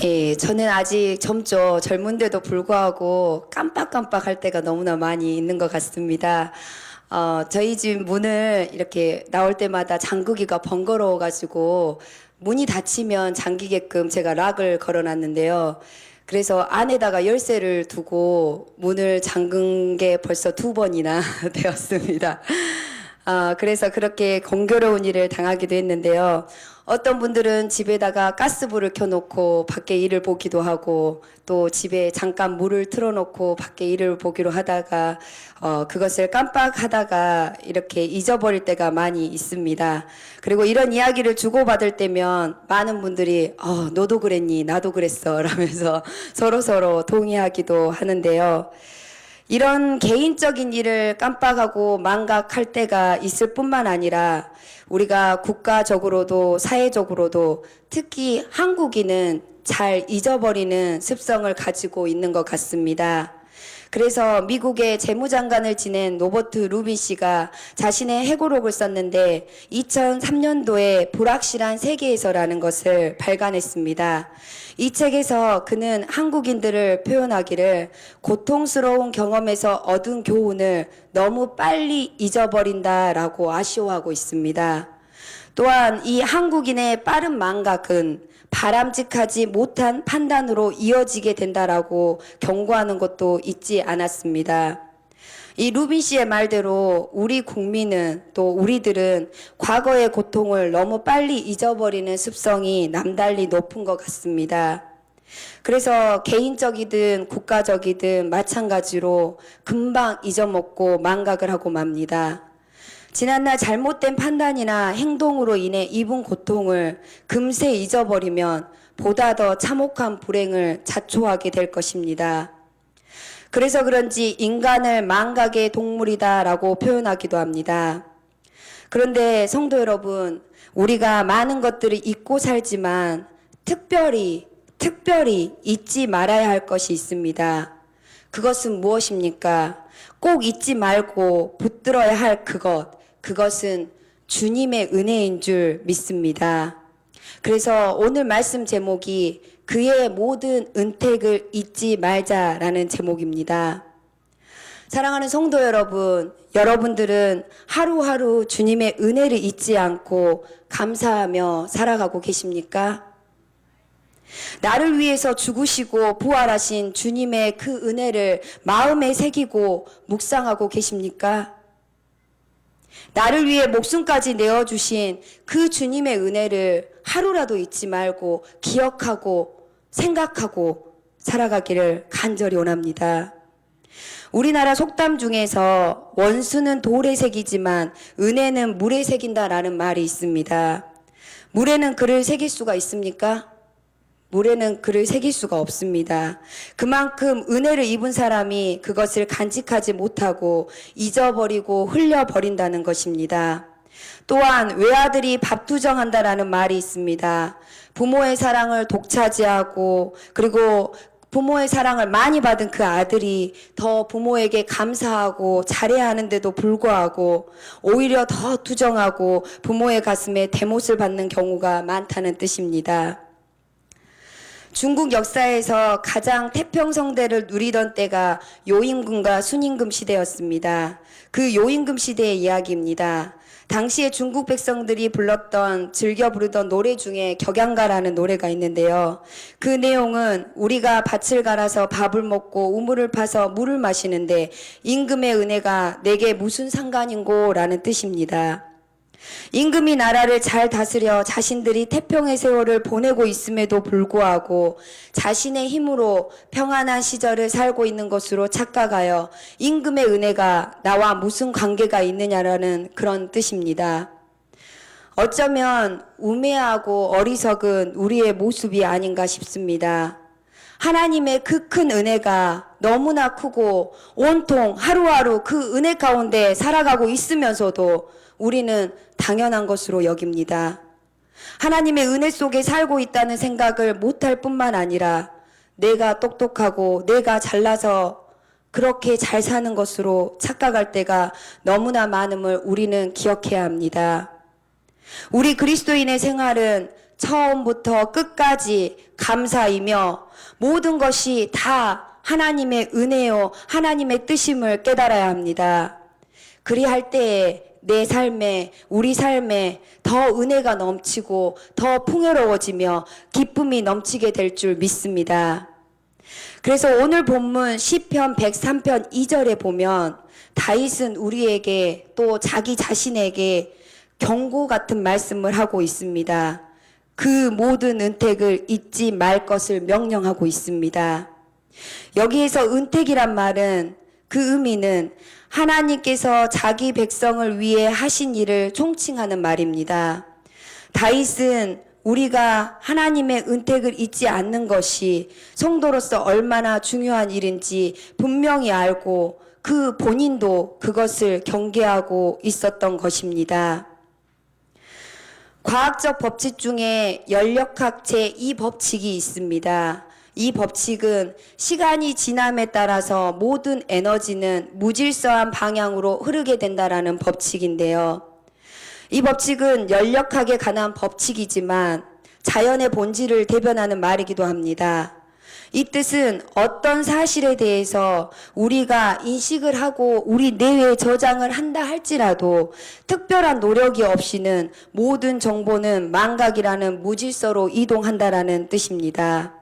예, 저는 아직 젊죠. 젊은데도 불구하고 깜빡깜빡할 때가 너무나 많이 있는 것 같습니다. 저희 집 문을 이렇게 나올 때마다 잠그기가 번거로워가지고 문이 닫히면 잠기게끔 제가 락을 걸어놨는데요. 그래서 안에다가 열쇠를 두고 문을 잠근 게 벌써 2번이나 되었습니다. 그래서 그렇게 공교로운 일을 당하기도 했는데요. 어떤 분들은 집에다가 가스불을 켜놓고 밖에 일을 보기도 하고 또 집에 잠깐 물을 틀어놓고 밖에 일을 보기로 하다가 그것을 깜빡하다가 이렇게 잊어버릴 때가 많이 있습니다. 그리고 이런 이야기를 주고받을 때면 많은 분들이 너도 그랬니? 나도 그랬어 라면서 서로서로 동의하기도 하는데요. 이런 개인적인 일을 깜빡하고 망각할 때가 있을 뿐만 아니라 우리가 국가적으로도 사회적으로도 특히 한국인은 잘 잊어버리는 습성을 가지고 있는 것 같습니다. 그래서 미국의 재무장관을 지낸 로버트 루빈 씨가 자신의 회고록을 썼는데 2003년도에 불확실한 세계에서라는 것을 발간했습니다. 이 책에서 그는 한국인들을 표현하기를 고통스러운 경험에서 얻은 교훈을 너무 빨리 잊어버린다라고 아쉬워하고 있습니다. 또한 이 한국인의 빠른 망각은 바람직하지 못한 판단으로 이어지게 된다라고 경고하는 것도 잊지 않았습니다. 이 루빈 씨의 말대로 우리 국민은 또 우리들은 과거의 고통을 너무 빨리 잊어버리는 습성이 남달리 높은 것 같습니다. 그래서 개인적이든 국가적이든 마찬가지로 금방 잊어먹고 망각을 하고 맙니다. 지난날 잘못된 판단이나 행동으로 인해 입은 고통을 금세 잊어버리면 보다 더 참혹한 불행을 자초하게 될 것입니다. 그래서 그런지 인간을 망각의 동물이다라고 표현하기도 합니다. 그런데 성도 여러분, 우리가 많은 것들을 잊고 살지만 특별히 잊지 말아야 할 것이 있습니다. 그것은 무엇입니까? 꼭 잊지 말고 붙들어야 할 그것은 주님의 은혜인 줄 믿습니다. 그래서 오늘 말씀 제목이 그의 모든 은택을 잊지 말자라는 제목입니다. 사랑하는 성도 여러분, 여러분들은 하루하루 주님의 은혜를 잊지 않고 감사하며 살아가고 계십니까? 나를 위해서 죽으시고 부활하신 주님의 그 은혜를 마음에 새기고 묵상하고 계십니까? 나를 위해 목숨까지 내어주신 그 주님의 은혜를 하루라도 잊지 말고 기억하고 생각하고 살아가기를 간절히 원합니다. 우리나라 속담 중에서 원수는 돌에 새기지만 은혜는 물에 새긴다라는 말이 있습니다. 물에는 글을 새길 수가 있습니까? 물에는 글을 새길 수가 없습니다. 그만큼 은혜를 입은 사람이 그것을 간직하지 못하고 잊어버리고 흘려버린다는 것입니다. 또한 외아들이 밥투정한다라는 말이 있습니다. 부모의 사랑을 독차지하고 그리고 부모의 사랑을 많이 받은 그 아들이 더 부모에게 감사하고 잘해야 하는데도 불구하고 오히려 더 투정하고 부모의 가슴에 대못을 받는 경우가 많다는 뜻입니다. 중국 역사에서 가장 태평성대를 누리던 때가 요임금과 순임금 시대였습니다. 그 요임금 시대의 이야기입니다. 당시에 중국 백성들이 즐겨 부르던 노래 중에 격양가라는 노래가 있는데요. 그 내용은 우리가 밭을 갈아서 밥을 먹고 우물을 파서 물을 마시는데 임금의 은혜가 내게 무슨 상관인고 라는 뜻입니다. 임금이 나라를 잘 다스려 자신들이 태평의 세월을 보내고 있음에도 불구하고 자신의 힘으로 평안한 시절을 살고 있는 것으로 착각하여 임금의 은혜가 나와 무슨 관계가 있느냐라는 그런 뜻입니다. 어쩌면 우매하고 어리석은 우리의 모습이 아닌가 싶습니다. 하나님의 그 큰 은혜가 너무나 크고 온통 하루하루 그 은혜 가운데 살아가고 있으면서도 우리는 당연한 것으로 여깁니다. 하나님의 은혜 속에 살고 있다는 생각을 못할 뿐만 아니라 내가 똑똑하고 내가 잘나서 그렇게 잘 사는 것으로 착각할 때가 너무나 많음을 우리는 기억해야 합니다. 우리 그리스도인의 생활은 처음부터 끝까지 감사이며 모든 것이 다 하나님의 은혜요 하나님의 뜻임을 깨달아야 합니다. 그리할 때에 내 삶에 우리 삶에 더 은혜가 넘치고 더 풍요로워지며 기쁨이 넘치게 될 줄 믿습니다. 그래서 오늘 본문 시편 103편 2절에 보면 다윗은 우리에게 또 자기 자신에게 경고 같은 말씀을 하고 있습니다. 그 모든 은택을 잊지 말 것을 명령하고 있습니다. 여기에서 은택이란 말은 그 의미는 하나님께서 자기 백성을 위해 하신 일을 총칭하는 말입니다. 다윗은 우리가 하나님의 은택을 잊지 않는 것이 성도로서 얼마나 중요한 일인지 분명히 알고 그 본인도 그것을 경계하고 있었던 것입니다. 과학적 법칙 중에 연력학 제2법칙이 있습니다. 이 법칙은 시간이 지남에 따라서 모든 에너지는 무질서한 방향으로 흐르게 된다라는 법칙인데요. 이 법칙은 연력학에 관한 법칙이지만 자연의 본질을 대변하는 말이기도 합니다. 이 뜻은 어떤 사실에 대해서 우리가 인식을 하고 우리 뇌에 저장을 한다 할지라도 특별한 노력이 없이는 모든 정보는 망각이라는 무질서로 이동한다라는 뜻입니다.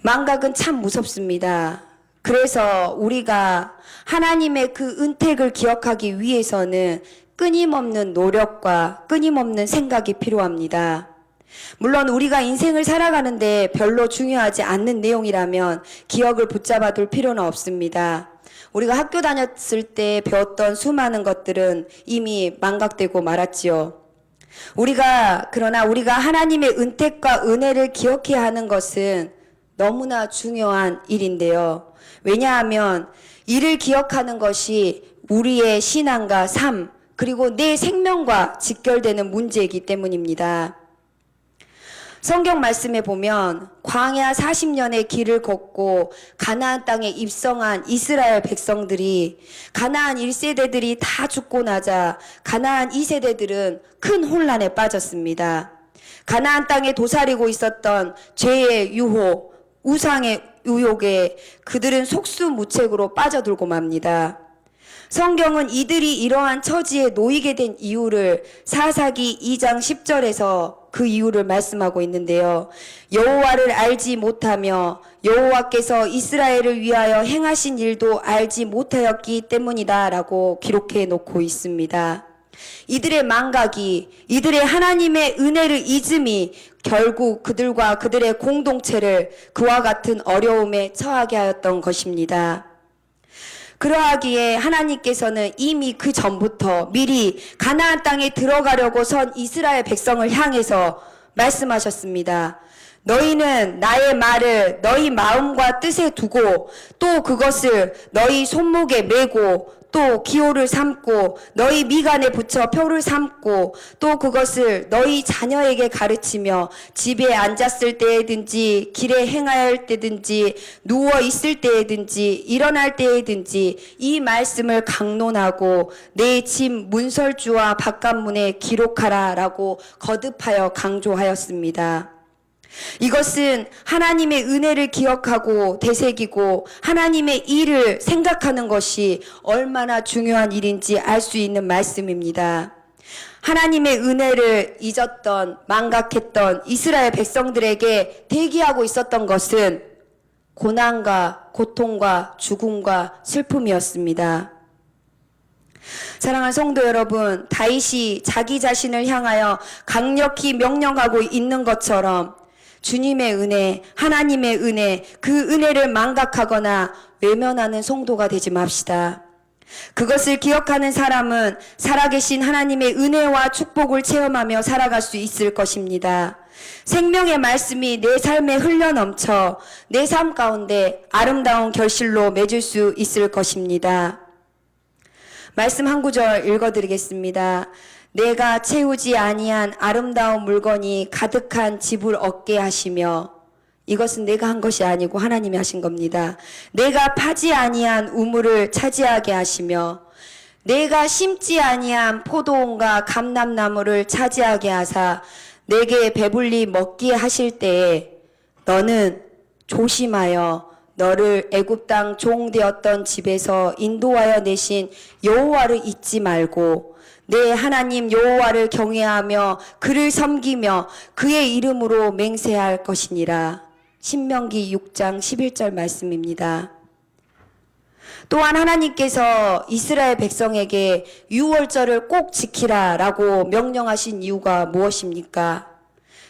망각은 참 무섭습니다. 그래서 우리가 하나님의 그 은택을 기억하기 위해서는 끊임없는 노력과 끊임없는 생각이 필요합니다. 물론 우리가 인생을 살아가는데 별로 중요하지 않는 내용이라면 기억을 붙잡아 둘 필요는 없습니다. 우리가 학교 다녔을 때 배웠던 수많은 것들은 이미 망각되고 말았지요. 그러나 우리가 하나님의 은택과 은혜를 기억해야 하는 것은 너무나 중요한 일인데요. 왜냐하면 이를 기억하는 것이 우리의 신앙과 삶, 그리고 내 생명과 직결되는 문제이기 때문입니다. 성경 말씀에 보면 광야 40년의 길을 걷고 가나안 땅에 입성한 이스라엘 백성들이 가나안 1세대들이 다 죽고 나자 가나안 2세대들은 큰 혼란에 빠졌습니다. 가나안 땅에 도사리고 있었던 죄의 유혹, 우상의 유혹에 그들은 속수무책으로 빠져들고 맙니다. 성경은 이들이 이러한 처지에 놓이게 된 이유를 사사기 2장 10절에서 그 이유를 말씀하고 있는데요. 여호와를 알지 못하며 여호와께서 이스라엘을 위하여 행하신 일도 알지 못하였기 때문이다 라고 기록해 놓고 있습니다. 이들의 망각이, 이들의 하나님의 은혜를 잊음이 결국 그들과 그들의 공동체를 그와 같은 어려움에 처하게 하였던 것입니다. 그러하기에 하나님께서는 이미 그 전부터 미리 가나안 땅에 들어가려고 선 이스라엘 백성을 향해서 말씀하셨습니다. 너희는 나의 말을 너희 마음과 뜻에 두고 또 그것을 너희 손목에 메고 또 기호를 삼고 너희 미간에 붙여 표를 삼고 또 그것을 너희 자녀에게 가르치며 집에 앉았을 때에든지 길에 행하여할 때든지 누워 있을 때에든지 일어날 때에든지 이 말씀을 강론하고 내 집 문설주와 바깥문에 기록하라 라고 거듭하여 강조하였습니다. 이것은 하나님의 은혜를 기억하고 되새기고 하나님의 일을 생각하는 것이 얼마나 중요한 일인지 알 수 있는 말씀입니다. 하나님의 은혜를 잊었던 망각했던 이스라엘 백성들에게 대기하고 있었던 것은 고난과 고통과 죽음과 슬픔이었습니다. 사랑하는 성도 여러분, 다윗이 자기 자신을 향하여 강력히 명령하고 있는 것처럼 주님의 은혜, 하나님의 은혜, 그 은혜를 망각하거나 외면하는 성도가 되지 맙시다. 그것을 기억하는 사람은 살아계신 하나님의 은혜와 축복을 체험하며 살아갈 수 있을 것입니다. 생명의 말씀이 내 삶에 흘러넘쳐 내 삶 가운데 아름다운 결실로 맺을 수 있을 것입니다. 말씀 한 구절 읽어드리겠습니다. 내가 채우지 아니한 아름다운 물건이 가득한 집을 얻게 하시며, 이것은 내가 한 것이 아니고 하나님이 하신 겁니다. 내가 파지 아니한 우물을 차지하게 하시며 내가 심지 아니한 포도원과 감람나무를 차지하게 하사 내게 배불리 먹게 하실 때에 너는 조심하여 너를 애굽 땅 종 되었던 집에서 인도하여 내신 여호와를 잊지 말고 내 하나님 여호와를 경외하며 그를 섬기며 그의 이름으로 맹세할 것이니라. 신명기 6장 11절 말씀입니다. 또한 하나님께서 이스라엘 백성에게 유월절을 꼭 지키라 라고 명령하신 이유가 무엇입니까?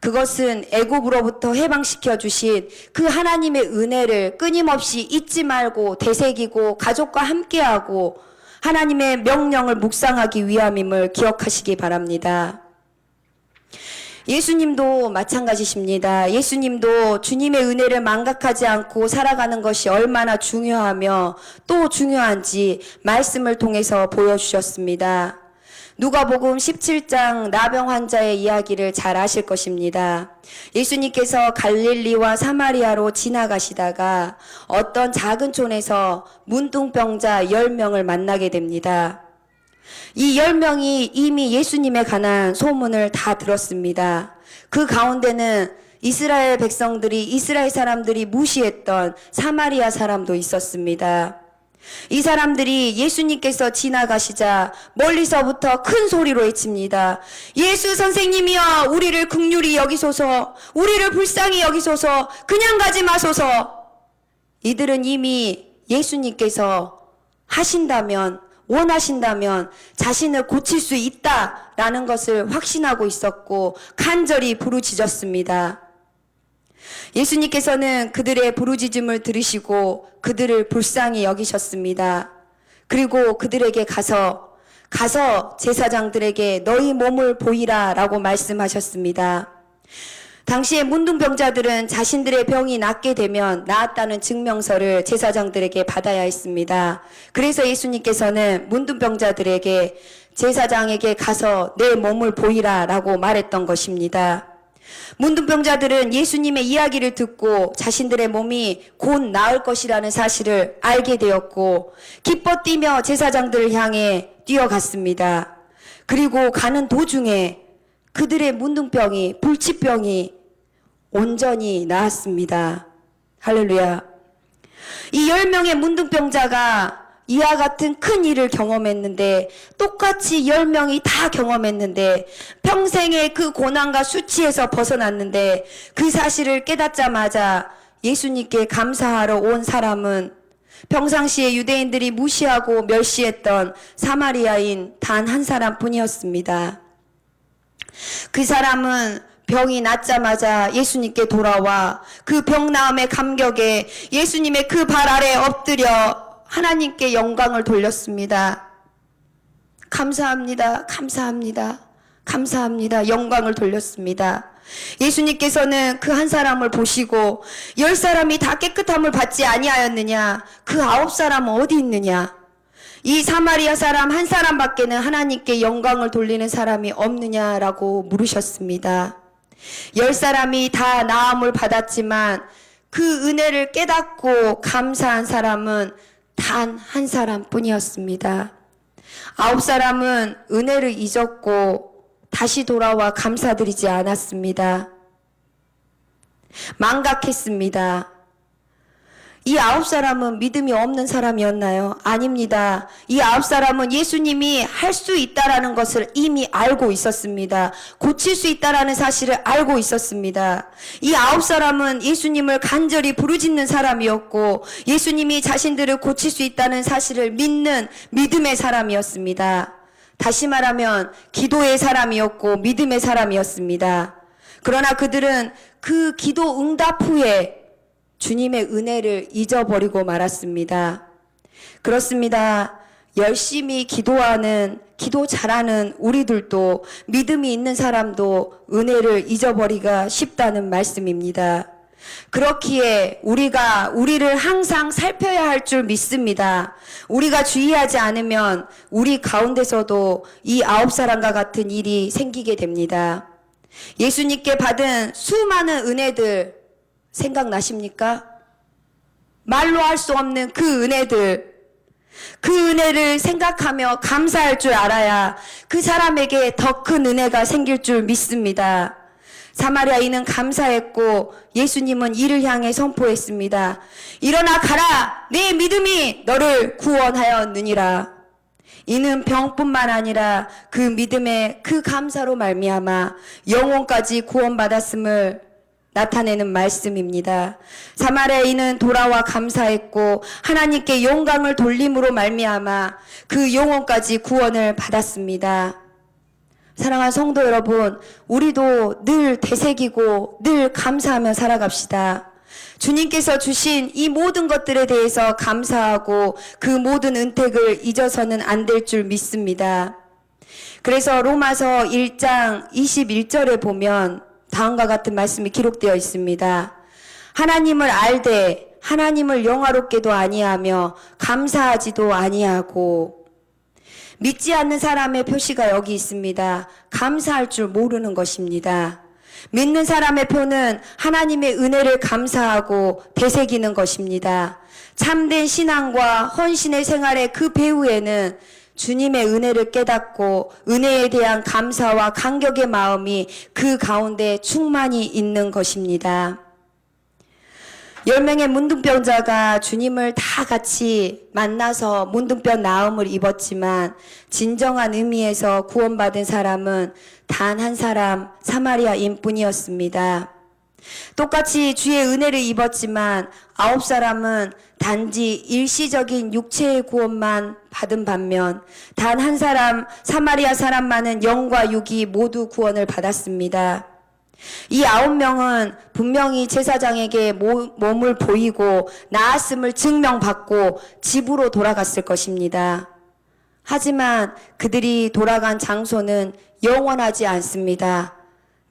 그것은 애굽으로부터 해방시켜 주신 그 하나님의 은혜를 끊임없이 잊지 말고 되새기고 가족과 함께하고 하나님의 명령을 묵상하기 위함임을 기억하시기 바랍니다. 예수님도 마찬가지십니다. 예수님도 주님의 은혜를 망각하지 않고 살아가는 것이 얼마나 중요하며 또 중요한지 말씀을 통해서 보여주셨습니다. 누가복음 17장 나병 환자의 이야기를 잘 아실 것입니다. 예수님께서 갈릴리와 사마리아로 지나가시다가 어떤 작은 촌에서 문둥병자 10명을 만나게 됩니다. 이 10명이 이미 예수님에 관한 소문을 다 들었습니다. 그 가운데는 이스라엘 사람들이 무시했던 사마리아 사람도 있었습니다. 이 사람들이 예수님께서 지나가시자 멀리서부터 큰 소리로 외칩니다. 예수 선생님이여, 우리를 긍휼히 여기소서, 우리를 불쌍히 여기소서, 그냥 가지 마소서. 이들은 이미 예수님께서 원하신다면 자신을 고칠 수 있다라는 것을 확신하고 있었고 간절히 부르짖었습니다. 예수님께서는 그들의 부르짖음을 들으시고 그들을 불쌍히 여기셨습니다. 그리고 그들에게 가서 제사장들에게 너희 몸을 보이라 라고 말씀하셨습니다. 당시에 문둥병자들은 자신들의 병이 낫게 되면 나았다는 증명서를 제사장들에게 받아야 했습니다. 그래서 예수님께서는 문둥병자들에게 제사장에게 가서 내 몸을 보이라 라고 말했던 것입니다. 문둥병자들은 예수님의 이야기를 듣고 자신들의 몸이 곧 나을 것이라는 사실을 알게 되었고 기뻐 뛰며 제사장들을 향해 뛰어갔습니다. 그리고 가는 도중에 그들의 문둥병이, 불치병이 온전히 나았습니다. 할렐루야. 이 10명의 문둥병자가 이와 같은 큰 일을 경험했는데, 똑같이 10명이 다 경험했는데, 평생의 그 고난과 수치에서 벗어났는데, 그 사실을 깨닫자마자 예수님께 감사하러 온 사람은 평상시에 유대인들이 무시하고 멸시했던 사마리아인 단 한 사람뿐이었습니다. 그 사람은 병이 낫자마자 예수님께 돌아와 그 병 나음의 감격에 예수님의 그 발 아래 엎드려 하나님께 영광을 돌렸습니다. 감사합니다. 감사합니다. 감사합니다. 영광을 돌렸습니다. 예수님께서는 그 한 사람을 보시고 10사람이 다 깨끗함을 받지 아니하였느냐? 그 9사람은 어디 있느냐? 이 사마리아 사람 한 사람밖에는 하나님께 영광을 돌리는 사람이 없느냐라고 물으셨습니다. 10사람이 다 나음을 받았지만 그 은혜를 깨닫고 감사한 사람은 단 한 사람뿐이었습니다. 9사람은 은혜를 잊었고 다시 돌아와 감사드리지 않았습니다. 망각했습니다. 이 9사람은 믿음이 없는 사람이었나요? 아닙니다. 이 9사람은 예수님이 할 수 있다라는 것을 이미 알고 있었습니다. 고칠 수 있다라는 사실을 알고 있었습니다. 이 9사람은 예수님을 간절히 부르짖는 사람이었고 예수님이 자신들을 고칠 수 있다는 사실을 믿는 믿음의 사람이었습니다. 다시 말하면 기도의 사람이었고 믿음의 사람이었습니다. 그러나 그들은 그 기도 응답 후에 주님의 은혜를 잊어버리고 말았습니다. 그렇습니다. 열심히 기도 잘하는 우리들도 믿음이 있는 사람도 은혜를 잊어버리기가 쉽다는 말씀입니다. 그렇기에 우리를 항상 살펴야 할 줄 믿습니다. 우리가 주의하지 않으면 우리 가운데서도 이 9사람과 같은 일이 생기게 됩니다. 예수님께 받은 수많은 은혜들 생각나십니까? 말로 할 수 없는 그 은혜들, 그 은혜를 생각하며 감사할 줄 알아야 그 사람에게 더 큰 은혜가 생길 줄 믿습니다. 사마리아인은 감사했고 예수님은 이를 향해 선포했습니다. 일어나 가라! 내 믿음이 너를 구원하였느니라. 이는 병뿐만 아니라 그 믿음의 그 감사로 말미암아 영혼까지 구원받았음을 나타내는 말씀입니다. 사마리아인은 돌아와 감사했고 하나님께 영광을 돌림으로 말미암아 그 영혼까지 구원을 받았습니다. 사랑하는 성도 여러분, 우리도 늘 되새기고 늘 감사하며 살아갑시다. 주님께서 주신 이 모든 것들에 대해서 감사하고 그 모든 은택을 잊어서는 안 될 줄 믿습니다. 그래서 로마서 1장 21절에 보면 다음과 같은 말씀이 기록되어 있습니다. 하나님을 알되 하나님을 영화롭게도 아니하며 감사하지도 아니하고. 믿지 않는 사람의 표시가 여기 있습니다. 감사할 줄 모르는 것입니다. 믿는 사람의 표는 하나님의 은혜를 감사하고 되새기는 것입니다. 참된 신앙과 헌신의 생활의 그 배후에는 주님의 은혜를 깨닫고 은혜에 대한 감사와 감격의 마음이 그 가운데 충만히 있는 것입니다. 10명의 문둥병자가 주님을 다 같이 만나서 문둥병 나음을 입었지만 진정한 의미에서 구원받은 사람은 단 한 사람 사마리아인 뿐이었습니다. 똑같이 주의 은혜를 입었지만 9사람은 단지 일시적인 육체의 구원만 받은 반면 단 한 사람 사마리아 사람만은 영과 육이 모두 구원을 받았습니다. 이 9명은 분명히 제사장에게 몸을 보이고 나았음을 증명받고 집으로 돌아갔을 것입니다. 하지만 그들이 돌아간 장소는 영원하지 않습니다.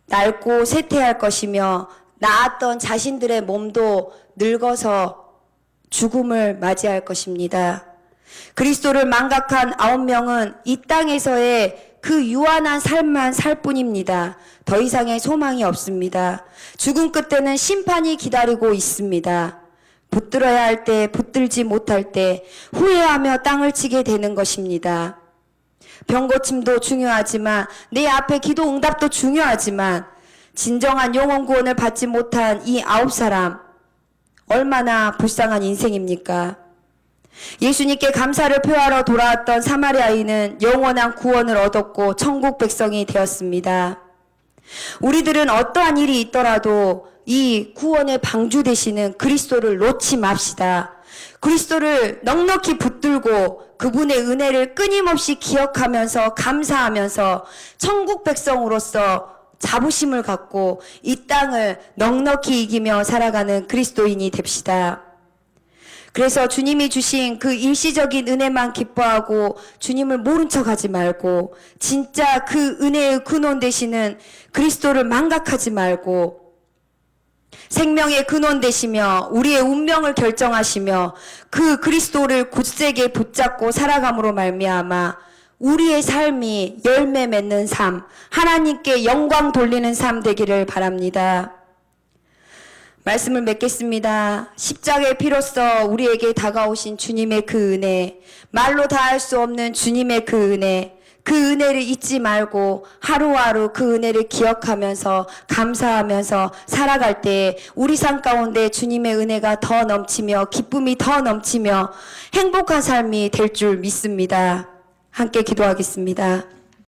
낡고 쇠퇴할 것이며 나았던 자신들의 몸도 늙어서 죽음을 맞이할 것입니다. 그리스도를 망각한 9명은 이 땅에서의 그 유한한 삶만 살 뿐입니다. 더 이상의 소망이 없습니다. 죽음 끝에는 심판이 기다리고 있습니다. 붙들어야 할 때 붙들지 못할 때 후회하며 땅을 치게 되는 것입니다. 병고침도 중요하지만 내 앞에 기도 응답도 중요하지만 진정한 영혼 구원을 받지 못한 이 9사람 얼마나 불쌍한 인생입니까? 예수님께 감사를 표하러 돌아왔던 사마리아인은 영원한 구원을 얻었고 천국 백성이 되었습니다. 우리들은 어떠한 일이 있더라도 이 구원의 방주 되시는 그리스도를 놓지 맙시다. 그리스도를 넉넉히 붙들고 그분의 은혜를 끊임없이 기억하면서 감사하면서 천국 백성으로서 자부심을 갖고 이 땅을 넉넉히 이기며 살아가는 그리스도인이 됩시다. 그래서 주님이 주신 그 일시적인 은혜만 기뻐하고 주님을 모른 척하지 말고 진짜 그 은혜의 근원 되시는 그리스도를 망각하지 말고 생명의 근원 되시며 우리의 운명을 결정하시며 그 그리스도를 굳세게 붙잡고 살아감으로 말미암아 우리의 삶이 열매 맺는 삶, 하나님께 영광 돌리는 삶 되기를 바랍니다. 말씀을 맺겠습니다. 십자가의 피로써 우리에게 다가오신 주님의 그 은혜, 말로 다할 수 없는 주님의 그 은혜, 그 은혜를 잊지 말고 하루하루 그 은혜를 기억하면서 감사하면서 살아갈 때 우리 삶 가운데 주님의 은혜가 더 넘치며 기쁨이 더 넘치며 행복한 삶이 될 줄 믿습니다. 함께 기도하겠습니다.